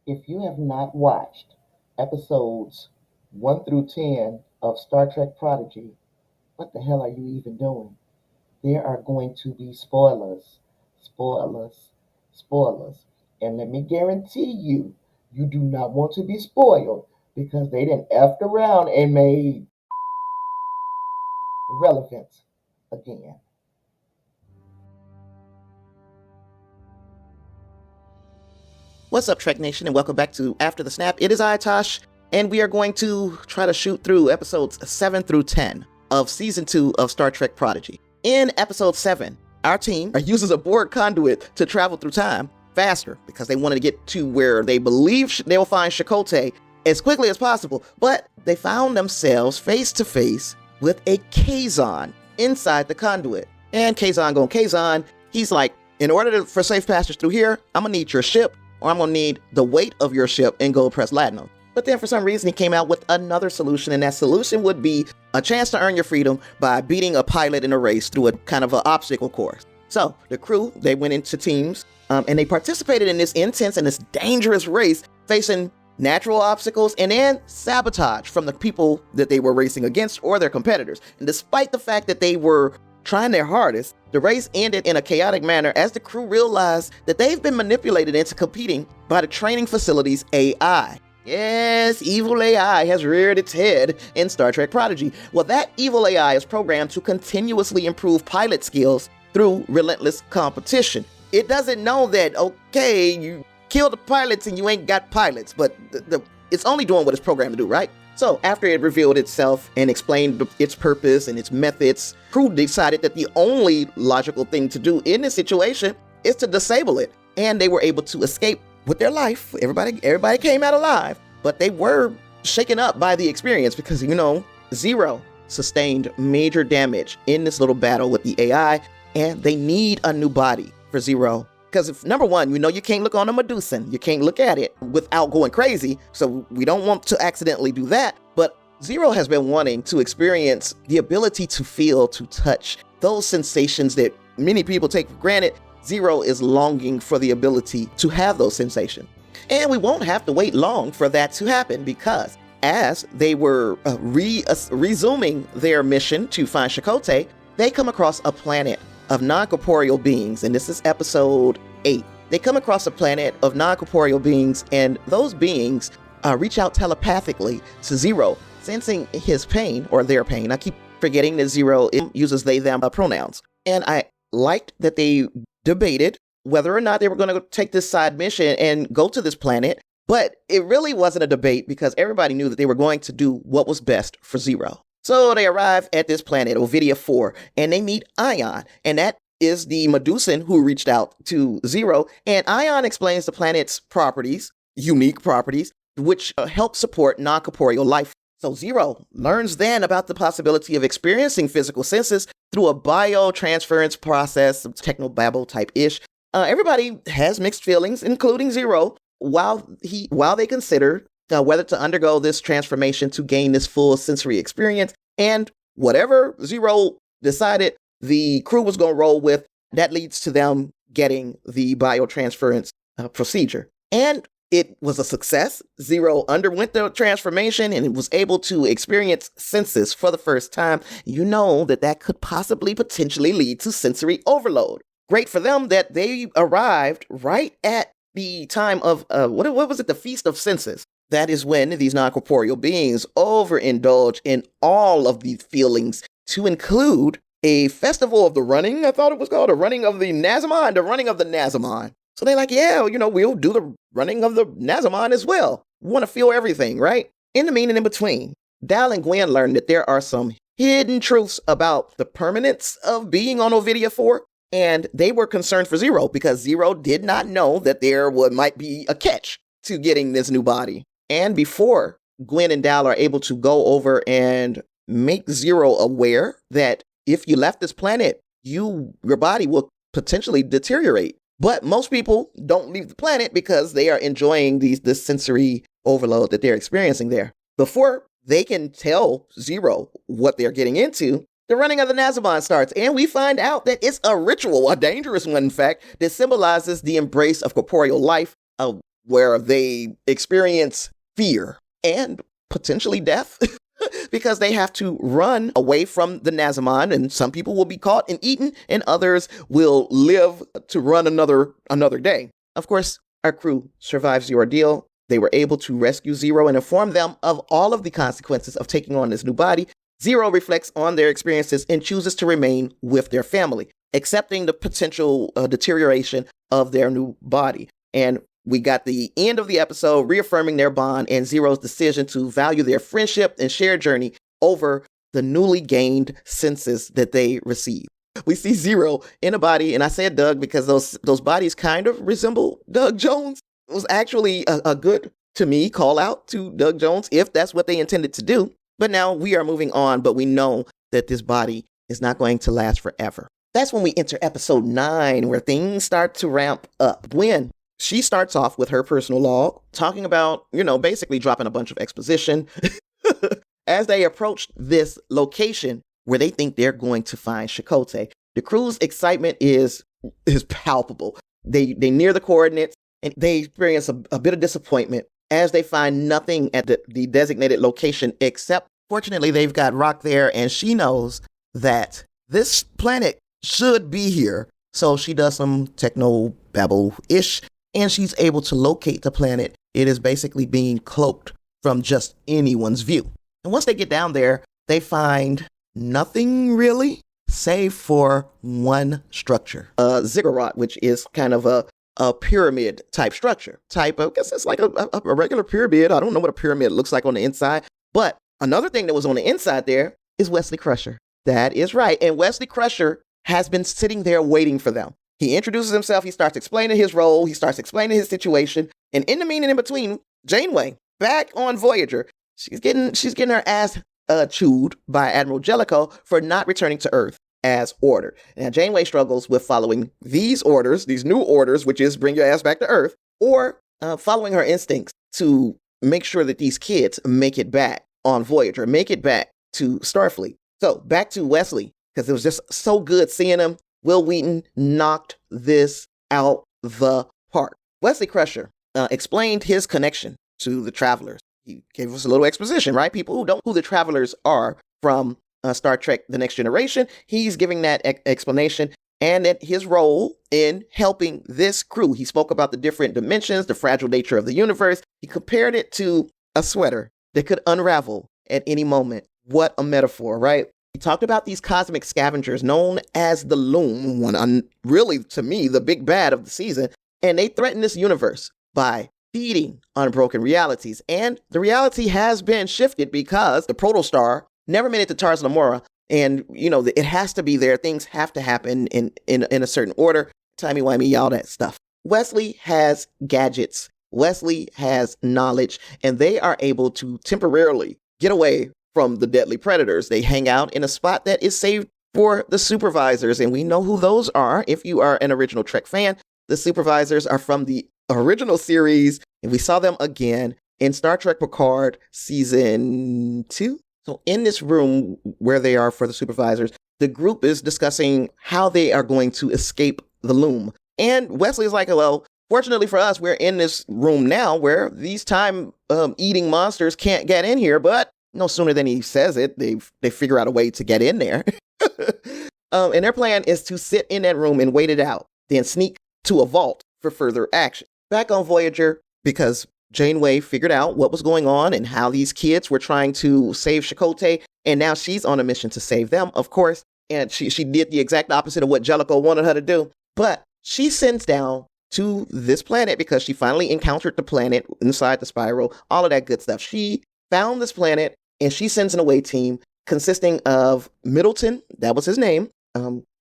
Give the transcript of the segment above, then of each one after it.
If you have not watched episodes 1 through 10 of Star Trek Prodigy, what the hell are you even doing? There are going to be spoilers, spoilers, spoilers. And let me guarantee you, you do not want to be spoiled because they didn't effed around and made relevant again. What's up, Trek Nation, and welcome back to After the Snap. It is I, Tosh, and we are going to try to shoot through episodes 7 through 10 of Season 2 of Star Trek Prodigy. In episode 7, our team uses a Borg conduit to travel through time faster because they wanted to get to where they believe they'll find Chakotay as quickly as possible, but they found themselves face to face with a Kazon inside the conduit. And Kazon going Kazon, he's like, in order for safe passage through here, I'm gonna need your ship, or I'm gonna need the weight of your ship in gold pressed platinum. But then for some reason he came out with another solution, and that solution would be a chance to earn your freedom by beating a pilot in a race through a kind of an obstacle course. So the crew, they went into teams, and they participated in this intense and this dangerous race, facing natural obstacles and then sabotage from the people that they were racing against or their competitors. And despite the fact that they were trying their hardest, the race ended in a chaotic manner as the crew realized that they've been manipulated into competing by the training facility's AI. Yes, evil AI has reared its head in Star Trek Prodigy. Well, that evil AI is programmed to continuously improve pilot skills through relentless competition. It doesn't know that, okay, you kill the pilots and you ain't got pilots, but it's only doing what it's programmed to do, right? So after it revealed itself and explained its purpose and its methods, crew decided that the only logical thing to do in this situation is to disable it. And they were able to escape with their life. Everybody came out alive, but they were shaken up by the experience because, Zero sustained major damage in this little battle with the AI, and they need a new body for Zero. Because if, number one, you can't look on a Medusan. You can't look at it without going crazy. So we don't want to accidentally do that. But Zero has been wanting to experience the ability to feel, to touch those sensations that many people take for granted. Zero is longing for the ability to have those sensations. And we won't have to wait long for that to happen because as they were resuming their mission to find Chakotay, they come across a planet of non-corporeal beings, and this is episode 8. They come across a planet of non-corporeal beings, and those beings reach out telepathically to Zero, sensing his pain, or their pain. I keep forgetting that Zero uses they, them pronouns. And I liked that they debated whether or not they were going to take this side mission and go to this planet, but it really wasn't a debate because everybody knew that they were going to do what was best for Zero. So they arrive at this planet, Ovidia 4, and they meet Ion, and that is the Medusan who reached out to Zero, and Ion explains the planet's properties, unique properties, which help support non-corporeal life. So Zero learns then about the possibility of experiencing physical senses through a biotransference process, some technobabble type-ish. Everybody has mixed feelings, including Zero, while they consider whether to undergo this transformation to gain this full sensory experience. And whatever Zero decided the crew was going to roll with, that leads to them getting the biotransference procedure. And it was a success. Zero underwent the transformation and it was able to experience senses for the first time. You know that could possibly potentially lead to sensory overload. Great for them that they arrived right at the time of, what was it? The Feast of Senses. That is when these non-corporeal beings overindulge in all of the feelings to include a festival of the running. I thought it was called a running of the Nazamon. So they're like, yeah, we'll do the running of the Nazamon as well. We want to feel everything, right? In the meaning in between, Dal and Gwen learned that there are some hidden truths about the permanence of being on Ovidia 4. And they were concerned for Zero because Zero did not know that there might be a catch to getting this new body. And before Gwen and Dal are able to go over and make Zero aware that if you left this planet, your body will potentially deteriorate. But most people don't leave the planet because they are enjoying this sensory overload that they're experiencing there. Before they can tell Zero what they're getting into, the running of the Nazamon starts, and we find out that it's a ritual, a dangerous one, in fact, that symbolizes the embrace of corporeal life, where they experience fear and potentially death because they have to run away from the Nazamon, and some people will be caught and eaten, and others will live to run another day. Of course, our crew survives the ordeal. They were able to rescue Zero and inform them of all of the consequences of taking on this new body. Zero reflects on their experiences and chooses to remain with their family, accepting the potential deterioration of their new body. And we got the end of the episode reaffirming their bond and Zero's decision to value their friendship and shared journey over the newly gained senses that they receive. We see Zero in a body, and I said Doug because those bodies kind of resemble Doug Jones. It was actually a good, to me, call out to Doug Jones if that's what they intended to do. But now we are moving on, but we know that this body is not going to last forever. That's when we enter episode 9, where things start to ramp up. When she starts off with her personal log, talking about, basically dropping a bunch of exposition as they approach this location where they think they're going to find Chakotay. The crew's excitement is palpable. They near the coordinates, and they experience a bit of disappointment as they find nothing at the designated location, except, fortunately, they've got Rock there, and she knows that this planet should be here. So she does some techno-babble-ish, and she's able to locate the planet. It is basically being cloaked from just anyone's view. And once they get down there, they find nothing really, save for one structure, a ziggurat, which is kind of a pyramid type structure. I guess it's like a regular pyramid. I don't know what a pyramid looks like on the inside. But another thing that was on the inside there is Wesley Crusher. That is right. And Wesley Crusher has been sitting there waiting for them. He introduces himself. He starts explaining his role. He starts explaining his situation. And in the meaning in between, Janeway, back on Voyager, she's getting her ass chewed by Admiral Jellicoe for not returning to Earth as ordered. Now, Janeway struggles with following these new orders, which is bring your ass back to Earth, or following her instincts to make sure that these kids make it back on Voyager, make it back to Starfleet. So back to Wesley, because it was just so good seeing him. Will Wheaton knocked this out the park. Wesley Crusher explained his connection to the Travelers. He gave us a little exposition, right? People who don't know who the Travelers are from Star Trek The Next Generation, he's giving that explanation and that his role in helping this crew. He spoke about the different dimensions, the fragile nature of the universe. He compared it to a sweater that could unravel at any moment. What a metaphor, right? He talked about these cosmic scavengers known as the Loom, really, to me, the big bad of the season, and they threaten this universe by feeding on broken realities. And the reality has been shifted because the protostar never made it to Tars Lamora, and, it has to be there. Things have to happen in a certain order. Timey-wimey, all that stuff. Wesley has gadgets. Wesley has knowledge, and they are able to temporarily get away from the deadly predators. They hang out in a spot that is saved for the supervisors, and we know who those are. If you are an original Trek fan, the supervisors are from the original series, and we saw them again in Star Trek Picard season 2. So in this room where they are for the supervisors, the group is discussing how they are going to escape the Loom. And Wesley is like, well, fortunately for us, we're in this room now where these time-eating monsters can't get in here, but no sooner than he says it, they figure out a way to get in there. And their plan is to sit in that room and wait it out, then sneak to a vault for further action. Back on Voyager, because Janeway figured out what was going on and how these kids were trying to save Chakotay, and now she's on a mission to save them, of course. And she did the exact opposite of what Jellicoe wanted her to do. But she sends down to this planet because she finally encountered the planet inside the spiral, all of that good stuff. She found this planet, and she sends an away team consisting of Middleton, that was his name,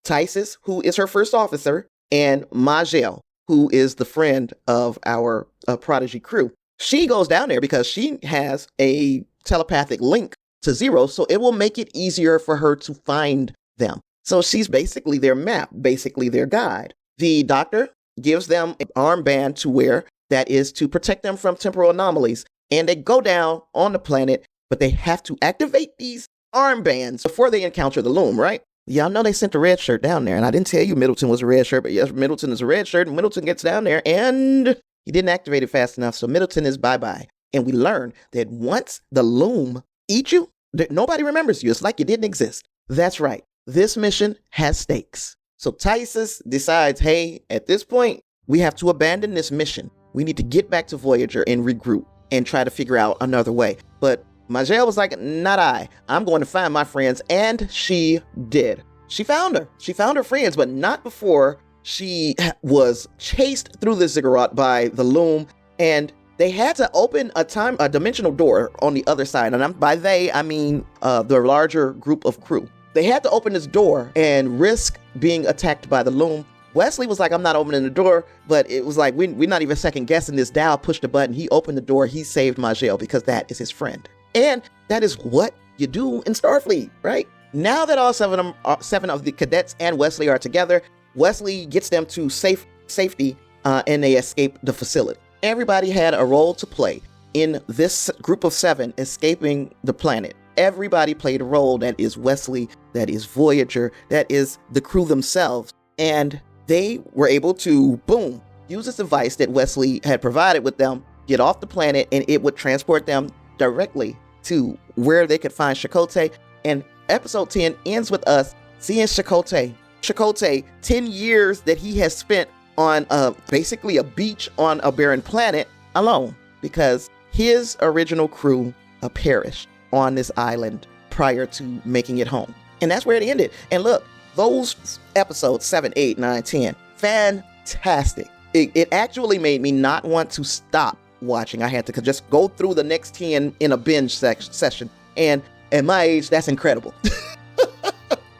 Tysus, who is her first officer, and Majel, who is the friend of our Prodigy crew. She goes down there because she has a telepathic link to Zero, so it will make it easier for her to find them. So she's basically their map, basically their guide. The doctor gives them an armband to wear that is to protect them from temporal anomalies, and they go down on the planet, but they have to activate these armbands before they encounter the Loom, right? Y'all know they sent a red shirt down there, and I didn't tell you Middleton was a red shirt, but yes, Middleton is a red shirt, and Middleton gets down there, and He didn't activate it fast enough, so Middleton is bye-bye. And we learn that once the loom eats you, nobody remembers you. It's like you didn't exist. That's right. This mission has stakes. So Tysus decides, hey, at this point, we have to abandon this mission. We need to get back to Voyager and regroup and try to figure out another way. But Majel was like, not I. I'm going to find my friends. And she did. She found her. She found her friends, but not before she was chased through the ziggurat by the loom. And they had to open a dimensional door on the other side. And by they, I mean the larger group of crew. They had to open this door and risk being attacked by the loom. Wesley was like, I'm not opening the door, but it was like, we're not even second guessing this. Dal pushed the button. He opened the door. He saved Majel because that is his friend. And that is what you do in Starfleet, right? Now that all seven of the cadets and Wesley are together, Wesley gets them to safety and they escape the facility. Everybody had a role to play in this group of 7 escaping the planet. Everybody played a role. That is Wesley, that is Voyager, that is the crew themselves. And they were able to, boom, use this device that Wesley had provided with them, get off the planet, and it would transport them directly to where they could find Chakotay. And episode 10 ends with us seeing Chakotay. Chakotay, 10 years that he has spent on basically a beach on a barren planet alone because his original crew perished on this island prior to making it home. And that's where it ended. And look, those episodes 7, 8, 9, 10, fantastic. It actually made me not want to stop watching. I had to just go through the next 10 in a binge session. And at my age, that's incredible.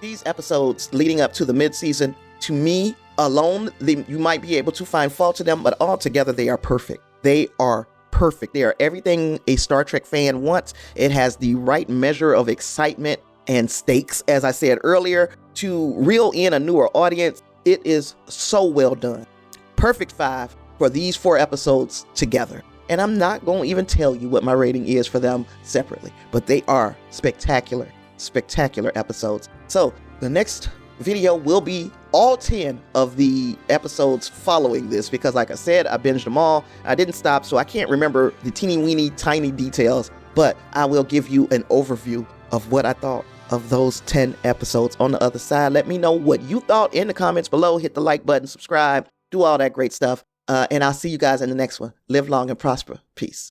These episodes leading up to the mid-season, to me alone, you might be able to find fault to them, but altogether they are perfect. They are perfect. They are everything a Star Trek fan wants. It has the right measure of excitement and stakes, as I said earlier, to reel in a newer audience. It is so well done. Perfect 5 for these 4 episodes together. And I'm not going to even tell you what my rating is for them separately, but they are spectacular, spectacular episodes. So the next video will be all 10 of the episodes following this because, like I said, I binged them all. I didn't stop, so I can't remember the teeny weeny tiny details, but I will give you an overview of what I thought of those 10 episodes on the other side. Let me know what you thought in the comments below. Hit the like button, subscribe, do all that great stuff. And I'll see you guys in the next one. Live long and prosper. Peace.